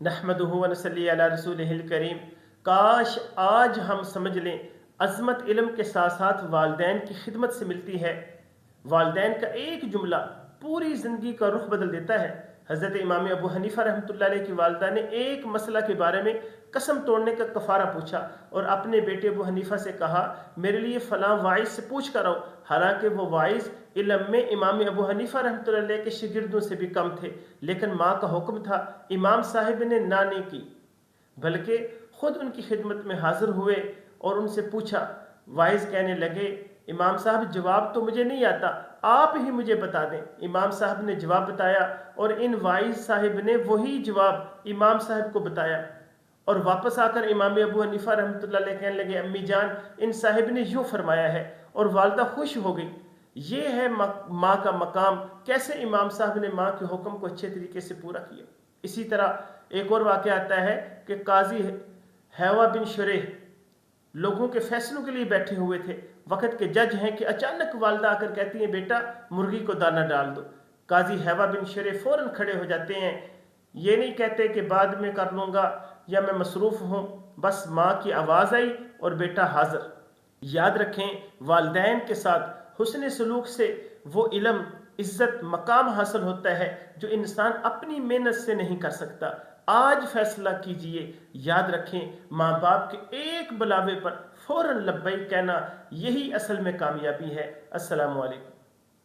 नहमदुहु व नसल्ली अला रसूलिहिल करीम। काश आज हम समझ लें अज़मत इल्म के साथ साथ वालिदैन की खिदमत से मिलती है। वालिदैन का एक जुमला पूरी ज़िंदगी का रुख बदल देता है। हज़रत इमाम अबू हनीफ़ा रहमतुल्लाह अलैह की वालिदा ने एक मसला के बारे में कसम तोड़ने का कफ़ारा पूछा और अपने बेटे अबू हनीफ़ा से कहा, मेरे लिए फ़लाँ वाइज़ से पूछ कर आओ। हालांकि वो वाइज़ इल्म में इमाम अबू हनीफ़ा रहमतुल्लाह अलैह के शागिर्दों से भी कम थे, लेकिन माँ का हुक्म था, इमाम साहिब ने ना नहीं की, बल्कि खुद उनकी खिदमत में हाजिर हुए और उनसे पूछा। वाइज कहने लगे, इमाम साहब जवाब तो मुझे नहीं आता, आप ही मुझे बता दें। इमाम साहब ने जवाब बताया और इन वाइज साहिब ने वही जवाब इमाम साहब को बताया और वापस आकर इमाम अबू हनीफा रहमतुल्लाह अलैह कहने लगे, अम्मी जान इन साहिब ने यूँ फरमाया है, और वालदा खुश हो गई। ये है माँ का मकाम, कैसे इमाम साहब ने माँ के हुक्म को अच्छे तरीके से पूरा किया। इसी तरह एक और वाक़या आता है कि काजी हैवा बिन शुरेह लोगों के फैसलों के लिए बैठे हुए थे, वक़्त के जज हैं कि अचानक वालदा आकर कहती हैं, बेटा मुर्गी को दाना डाल दो। काजी हैवा बिन शुरेह फ़ौरन खड़े हो जाते हैं, ये नहीं कहते कि बाद में कर लूँगा या मैं मसरूफ़ हूँ, बस माँ की आवाज़ आई और बेटा हाज़िर। याद रखें, वालिदैन के साथ हुस्न सलूक से वो इल्म, इज़्ज़त, मकाम हासिल होता है जो इंसान अपनी मेहनत से नहीं कर सकता। आज फैसला कीजिए। याद रखें, माँ बाप के एक बुलावे पर फ़ौरन लब्बैक कहना, यही असल में कामयाबी है। अस्सलामु अलैकुम।